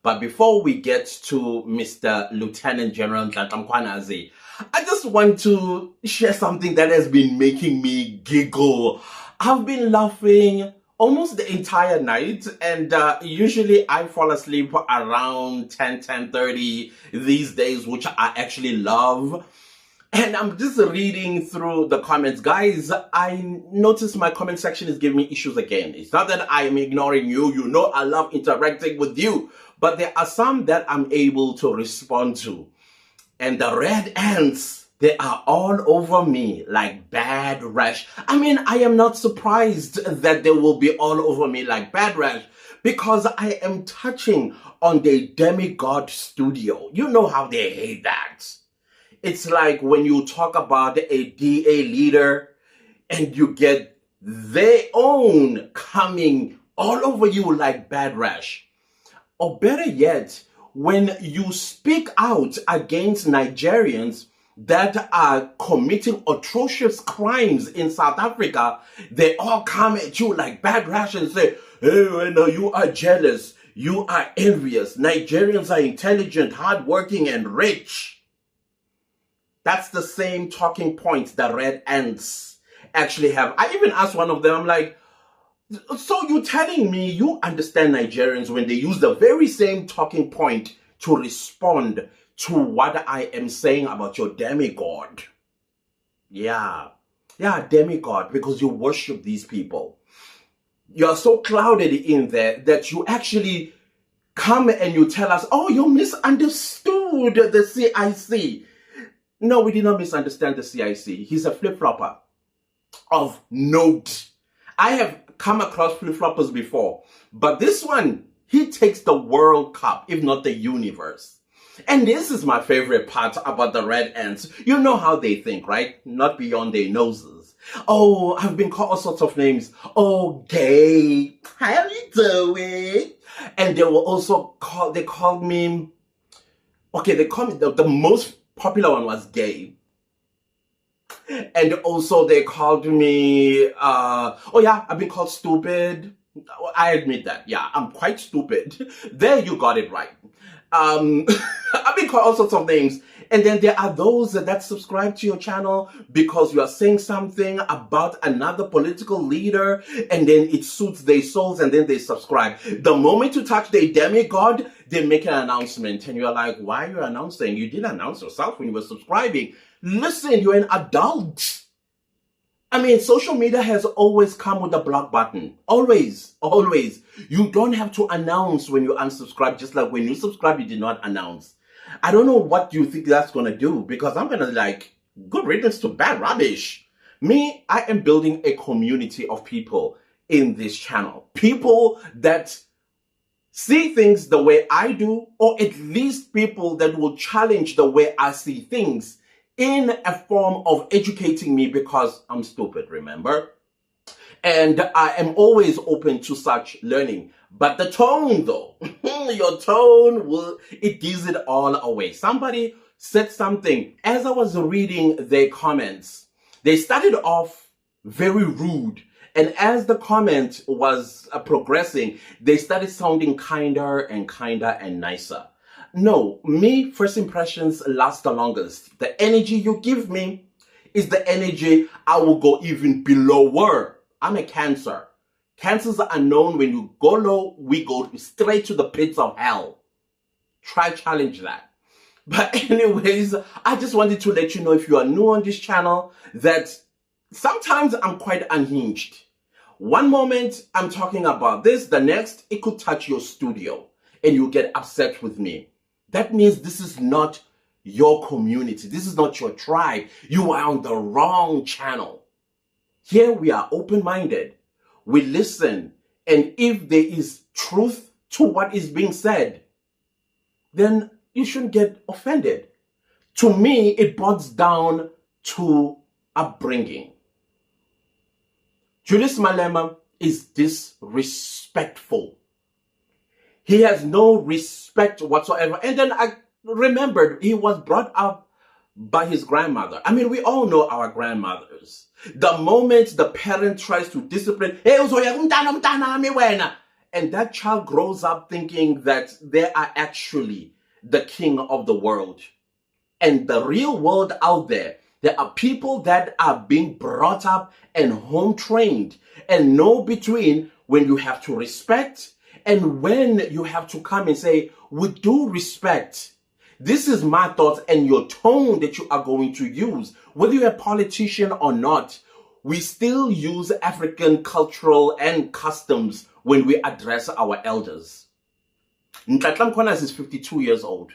But before we get to Mr. Lieutenant General Nhlanhla Mkhwanazi, I just want to share something that has been making me giggle. I've been laughing almost the entire night, and usually I fall asleep around 10:30 these days, which I actually love. And I'm just reading through the comments. Guys, I notice my comment section is giving me issues again. It's not that I'm ignoring you. You know I love interacting with you. But there are some that I'm able to respond to. And the red ants, they are all over me like bad rash. I mean, I am not surprised that they will be all over me like bad rash, because I am touching on the demigod studio. You know how they hate that. It's like when you talk about a DA leader and you get their own coming all over you like bad rash. Or better yet, when you speak out against Nigerians that are committing atrocious crimes in South Africa, they all come at you like bad rash and say, hey, no, you are jealous, you are envious, Nigerians are intelligent, hardworking, and rich. That's the same talking points that red ants actually have. I even asked one of them, I'm like, so you're telling me you understand Nigerians when they use the very same talking point to respond to what I am saying about your demigod? Yeah, demigod, because you worship these people. You're so clouded in there that you actually come and you tell us, oh, you misunderstood the CIC. No, we did not misunderstand the CIC. He's a flip-flopper of note. I have come across flip-floppers before, but this one, he takes the World Cup, if not the universe. And this is my favorite part about the red ants. You know how they think, right? Not beyond their noses. Oh, I've been called all sorts of names. Oh, gay. How you doing? And they will also they called me, okay, they call me, the most popular one was gay. And also they called me, oh yeah, I've been called stupid. I admit that. Yeah, I'm quite stupid. There you got it right. I've been called all sorts of names. And then there are those that subscribe to your channel because you are saying something about another political leader and then it suits their souls and then they subscribe. The moment you touch the demigod, they make an announcement and you're like, why are you announcing? You didn't announce yourself when you were subscribing. Listen, you're an adult. I mean, social media has always come with a block button. Always, always. You don't have to announce when you unsubscribe, just like when you subscribe, you did not announce. I don't know what you think that's going to do, because I'm going to like, good riddance to bad rubbish. Me, I am building a community of people in this channel. People that see things the way I do, or at least people that will challenge the way I see things in a form of educating me, because I'm stupid, remember? And I am always open to such learning. But the tone though, your tone it gives it all away. Somebody said something as I was reading their comments. They started off very rude. And as the comment was progressing, they started sounding kinder and nicer. No, me, first impressions last the longest. The energy you give me is the energy I will go even below. I'm a Cancer. Cancers are known when you go low, we go straight to the pits of hell. Try challenge that. But anyways, I just wanted to let you know, if you are new on this channel, that sometimes I'm quite unhinged. One moment I'm talking about this, the next it could touch your studio and you get upset with me. That means this is not your community. This is not your tribe. You are on the wrong channel. Here we are open-minded. We listen. And if there is truth to what is being said, then you shouldn't get offended. To me, it boils down to upbringing. Julius Malema is disrespectful. He has no respect whatsoever. And then I remembered he was brought up by his grandmother. I mean, we all know our grandmothers. The moment the parent tries to discipline, hey, and that child grows up thinking that they are actually the king of the world. And the real world out there are people that are being brought up and home trained and know between when you have to respect and when you have to come and say, with due respect, this is my thoughts, and your tone that you are going to use. Whether you're a politician or not, we still use African cultural and customs when we address our elders. Ntlatla Mkhwanazi is 52 years old.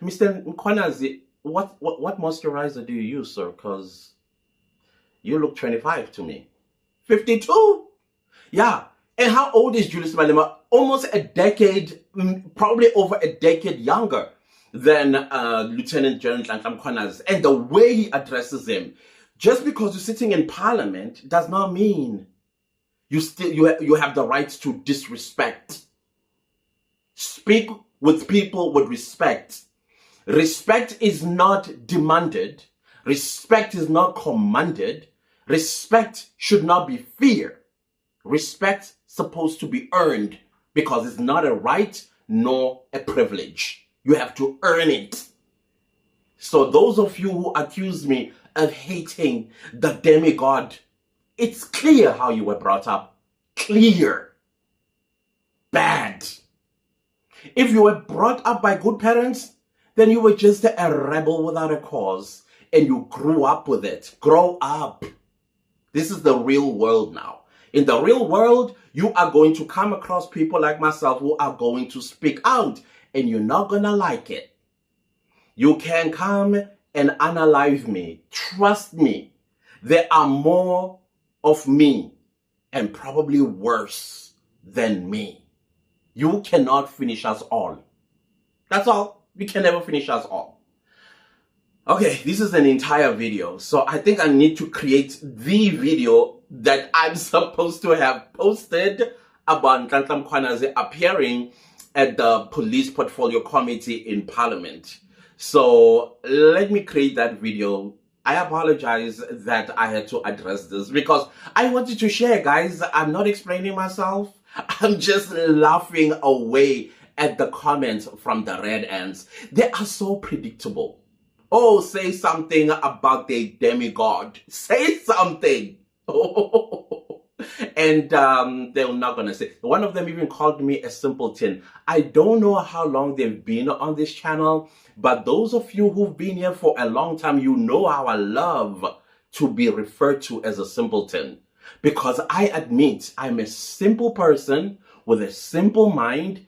Mr. Mkhwanazi, what moisturizer do you use, sir? Because you look 25 to me. 52? Yeah. And how old is Julius Malema? Almost a decade, probably over a decade younger than Lieutenant General Nhlanhla Mkhwanazi. And the way he addresses him, just because you're sitting in parliament does not mean you have the right to disrespect. Speak with people with respect. Respect is not demanded. Respect is not commanded. Respect should not be fear. Respect supposed to be earned because it's not a right nor a privilege. You have to earn it. So those of you who accuse me of hating the demigod, it's clear how you were brought up. Clear. Bad. If you were brought up by good parents, then you were just a rebel without a cause and you grew up with it. Grow up. This is the real world now. In the real world, you are going to come across people like myself who are going to speak out, and you're not going to like it. You can come and unalive me. Trust me, there are more of me and probably worse than me. You cannot finish us all. That's all. We can never finish us all. Okay, this is an entire video, so I think I need to create the video that I'm supposed to have posted about Nhlanhla Mkhwanazi appearing at the Police Portfolio Committee in Parliament. So let me create that video. I apologize that I had to address this because I wanted to share, guys. I'm not explaining myself. I'm just laughing away at the comments from the red ants. They are so predictable. Oh, say something about the demigod. Say something. And they're not gonna say. One of them even called me a simpleton. I don't know how long they've been on this channel, but those of you who've been here for a long time, you know how I love to be referred to as a simpleton. Because I admit I'm a simple person with a simple mind.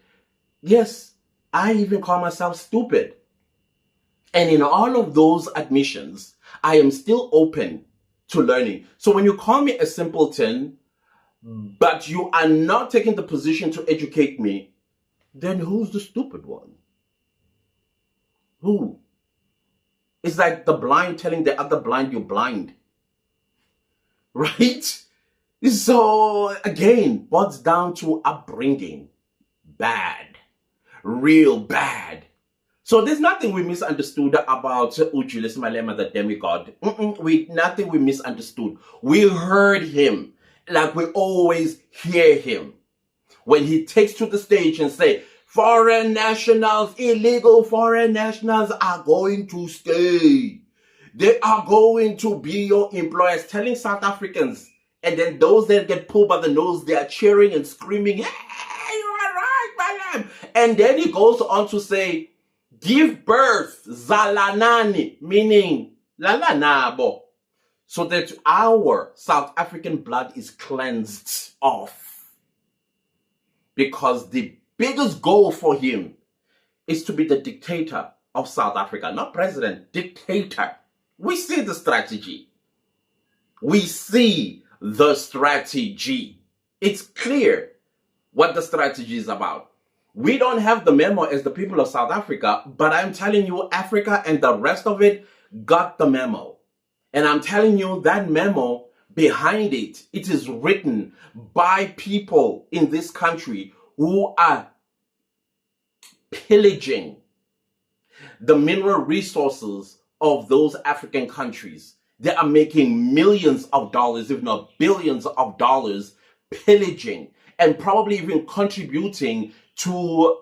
Yes, I even call myself stupid. And in all of those admissions, I am still open to learning. So when you call me a simpleton, but you are not taking the position to educate me, then who's the stupid one? Who? It's like the blind telling the other blind you're blind. Right? So again, boils down to upbringing. Bad. Real bad. So there's nothing we misunderstood about Julius Malema, the demigod. Nothing we misunderstood. We heard him like we always hear him. When he takes to the stage and say, foreign nationals, illegal foreign nationals are going to stay. They are going to be your employers, telling South Africans. And then those that get pulled by the nose, they are cheering and screaming, hey, you are right, Malem. And then he goes on to say, give birth, zalanani, meaning lalanabo, so that our South African blood is cleansed off. Because the biggest goal for him is to be the dictator of South Africa, not president, dictator. We see the strategy. We see the strategy. It's clear what the strategy is about. We don't have the memo as the people of South Africa, but I'm telling you, Africa and the rest of it got the memo. And I'm telling you that memo, behind it, it is written by people in this country who are pillaging the mineral resources of those African countries. They are making millions of dollars, if not billions of dollars, pillaging and probably even contributing to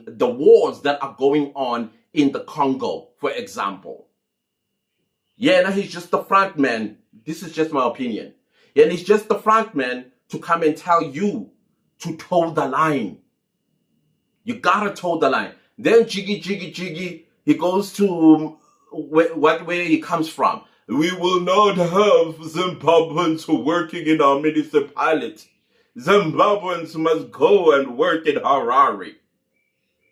the wars that are going on in the Congo, for example. Yeah, now he's just the front man. This is just my opinion. Yeah, and he's just the front man to come and tell you to toe the line. You gotta toe the line. Then jiggy, he goes to where he comes from. We will not have Zimbabweans working in our municipality. Zimbabweans must go and work in Harare.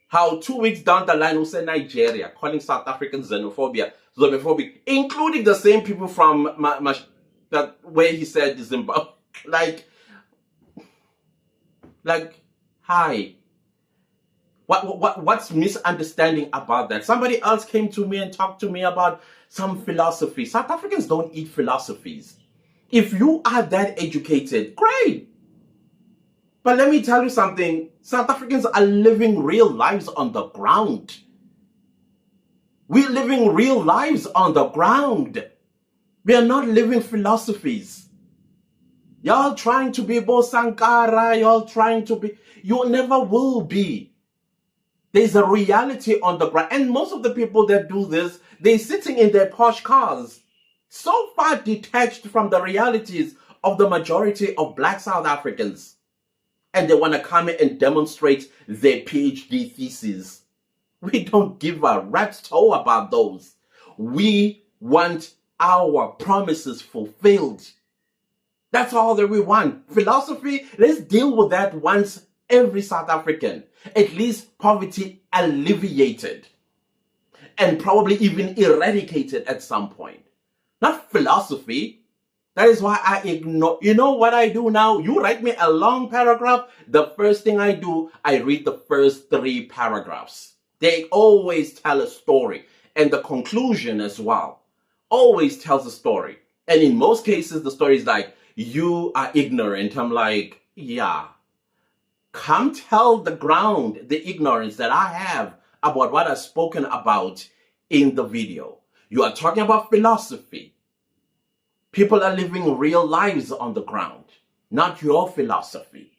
How 2 weeks down the line, we say Nigeria, calling South African xenophobic, including the same people from that where he said Zimbabwe. Like, hi. What's misunderstanding about that? Somebody else came to me and talked to me about some philosophy. South Africans don't eat philosophies. If you are that educated, great. But let me tell you something. South Africans are living real lives on the ground. We're living real lives on the ground. We are not living philosophies. Y'all trying to be Bo Sankara, y'all trying to be, you never will be. There's a reality on the ground. And most of the people that do this, they're sitting in their posh cars, so far detached from the realities of the majority of Black South Africans. And they want to come in and demonstrate their PhD theses. We don't give a rat's toe about those. We want our promises fulfilled. That's all that we want. Philosophy, let's deal with that once every South African. At least poverty alleviated. And probably even eradicated at some point. Not philosophy. That is why I ignore. You know what I do now? You write me a long paragraph. The first thing I do, I read the first 3 paragraphs. They always tell a story. And the conclusion as well always tells a story. And in most cases, the story is like, you are ignorant. I'm like, yeah. Come tell the ground the ignorance that I have about what I've spoken about in the video. You are talking about philosophy. People are living real lives on the ground, not your philosophy.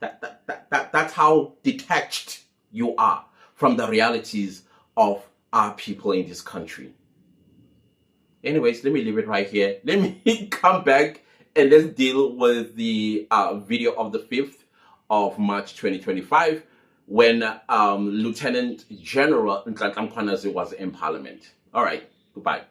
That's how detached you are from the realities of our people in this country. Anyways, let me leave it right here. Let me come back and let's deal with the video of the 5th of March 2025 when Lieutenant General Nhlanhla Mkhwanazi was in Parliament. All right, goodbye.